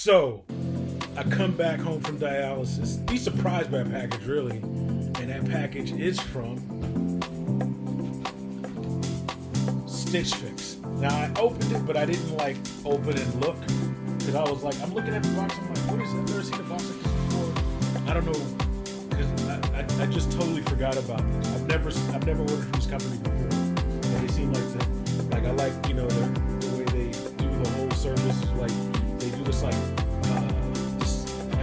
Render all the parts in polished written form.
So I come back home from dialysis. Be surprised by a package, really. And that package is from Stitch Fix. Now I opened it, but I didn't like open and look because I was like, I'm looking at the box. I'm like, what is that? I've never seen a box like this before. I don't know, because I just totally forgot about this. I've never ordered from this company before. And they seem like I like the way they do the whole service. Like they do this I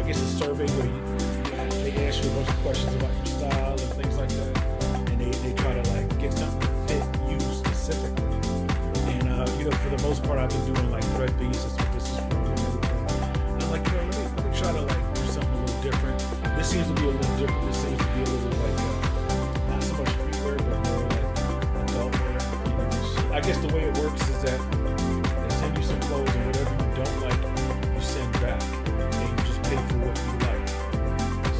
guess a survey where they ask you a bunch of questions about your style and things like that, and they try to get something to fit you specifically. And for the most part, I've been doing thread pieces. That's what this is for. And I'm like, let me try to do something a little different. This seems to be a little different. This seems to be a little not so much streetwear, but more adult wear. I guess the way it works is that they send you some clothes, and whatever you don't like, you send back, and you just pay for what you like.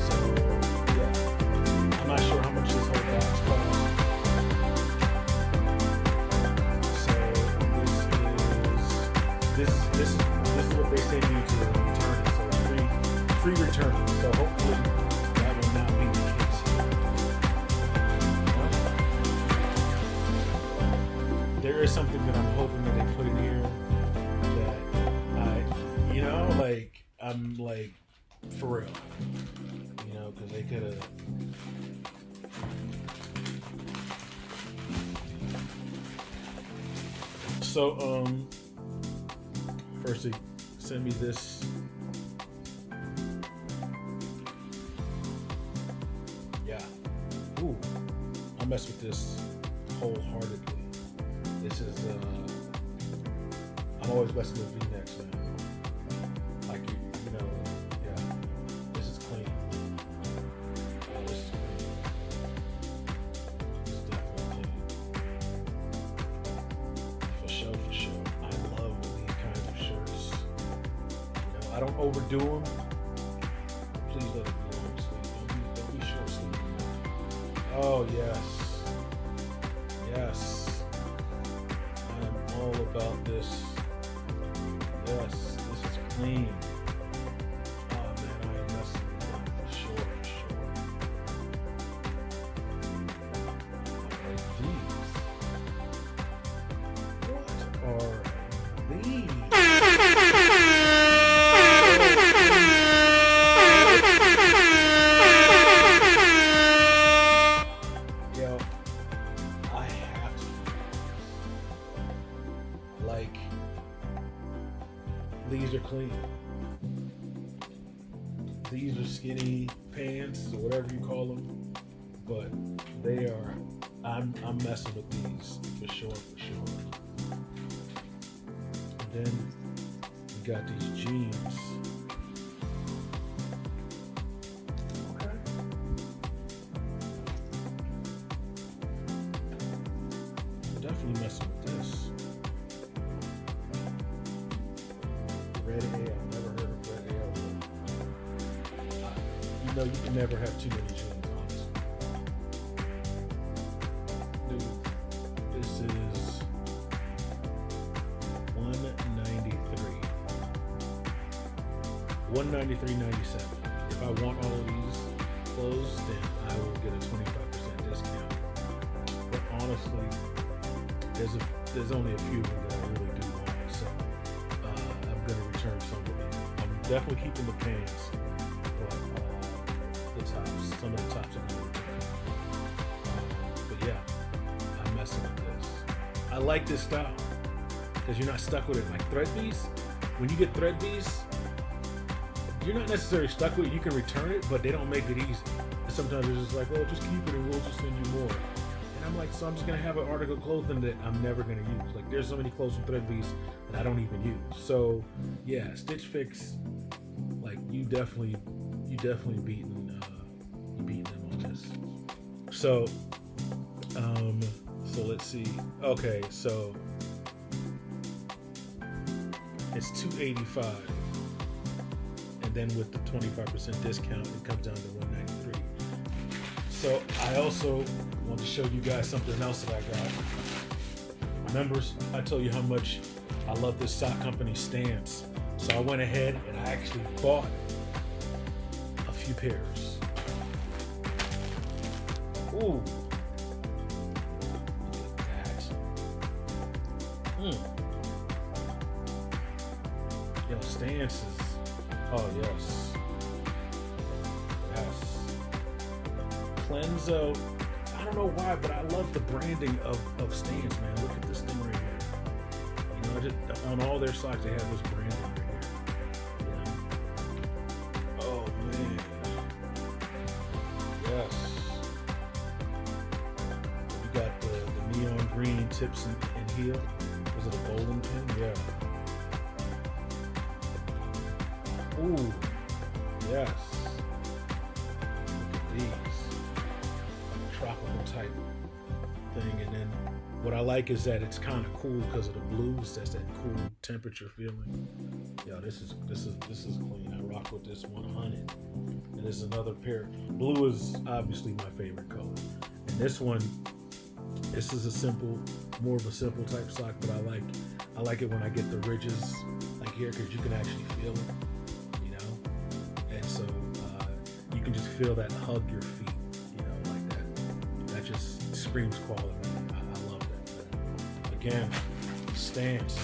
So yeah, I'm not sure how much this whole box costs. So this is what they send you to return it. So free return. So hopefully that will not be the case here. There is something that I'm hoping that they put in here that I'm for real, because they could have. So first they send me this. Yeah. Ooh, I mess with this wholeheartedly. This is I'm always messing with V-necks now. Yeah. This is clean. Yeah, this is clean. This is definitely clean. For sure. I love these kinds of shirts. I don't overdo them. Please let it be long sleeve. Don't be short sleeve. Oh yes. Yes. I am all about this. Yes, this is clean. Oh man, I am messing with them for sure. What are these? Yo, I have to. These are clean. These are skinny pants or whatever you call them, but they are. I'm messing with these for sure. And then we got these jeans. Okay. I'm definitely messing with this. Red Ale. I've never heard of Red Ale. You can never have too many jeans, honestly. Dude, this is $193. $193.97. If I want all of these clothes, then I will get a 25% discount. But honestly, there's only a few of them that I really do want, so I'm gonna return some of them. I'm definitely keeping the pants, but the tops, some of the tops are gonna return. But yeah, I'm messing with this. I like this style because you're not stuck with it. Like thread piece, when you get thread piece, you're not necessarily stuck with it. You can return it, but they don't make it easy. And sometimes it's just like, well, just keep it and we'll just send you more. And I'm like, so I'm just gonna have an article of clothing that I'm never gonna use. Like there's so many clothes from thread piece that I don't even use. So yeah, Stitch Fix, you definitely beating them on this. So let's see. Okay, so it's $285, and then with the 25% discount, it comes down to $193. So I also want to show you guys something else that I got. Remember, I told you how much I love this sock company, Stance. So I went ahead and I actually bought a few pairs. Ooh. Look at that. Yo, stances. Oh, yes. Yes. Cleanso. I don't know why, but I love the branding of Stance, man. Look at this thing right here. You know, just, on all their socks, they have this branding right here. You know? Oh, man. Yes. You got the neon green tips and heel. Was it a bowling pin? Yeah. Ooh. Yes. Look at these. Tropical type thing, and then what I like is that it's kind of cool because of the blues. That's that cool temperature feeling. Yo, this is clean. I rock with this 100. And there's another pair. Blue is obviously my favorite color, and this one, this is more of a simple type sock, but I like it when I get the ridges like here because you can actually feel it, you know, and so you can just feel that hug your feet. Just screams quality. I love that. Again, Stance.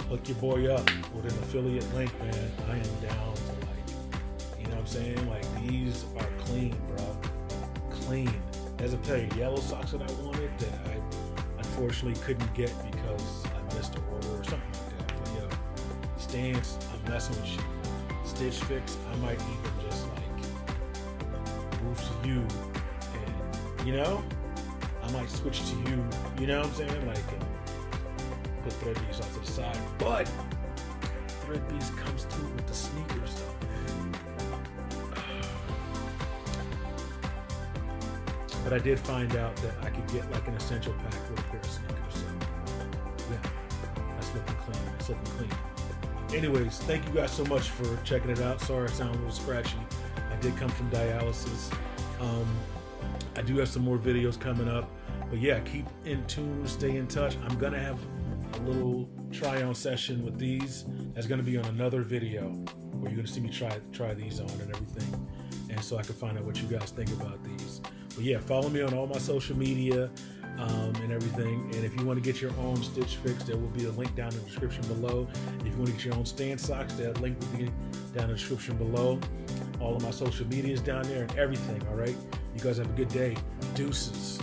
Hook your boy up with an affiliate link, man. I am down to you know what I'm saying? Like, these are clean, bro. Clean. As I tell you, yellow socks that I wanted that I unfortunately couldn't get because I missed an order or something like that. But yo, Stance, I'm messing with you. Stitch Fix, I might even just move to you. You know, I might switch to you. You know what I'm saying? Like, put Thread Beast off to the side. But Thread Beast comes through with the sneakers, though, man. But I did find out that I could get like an essential pack with a pair of sneakers. So yeah, that's looking clean. That's looking clean. Anyways, thank you guys so much for checking it out. Sorry I sound a little scratchy. I did come from dialysis. I do have some more videos coming up, but yeah, keep in tune, stay in touch. I'm gonna have a little try-on session with these. That's gonna be on another video where you're gonna see me try these on and everything, and so I can find out what you guys think about these. But yeah, follow me on all my social media and everything. And if you want to get your own Stitch Fix, there will be a link down in the description below. If you want to get your own Stance socks, that link will be down in the description below. All of my social media is down there and everything. All right. You guys have a good day. Deuces.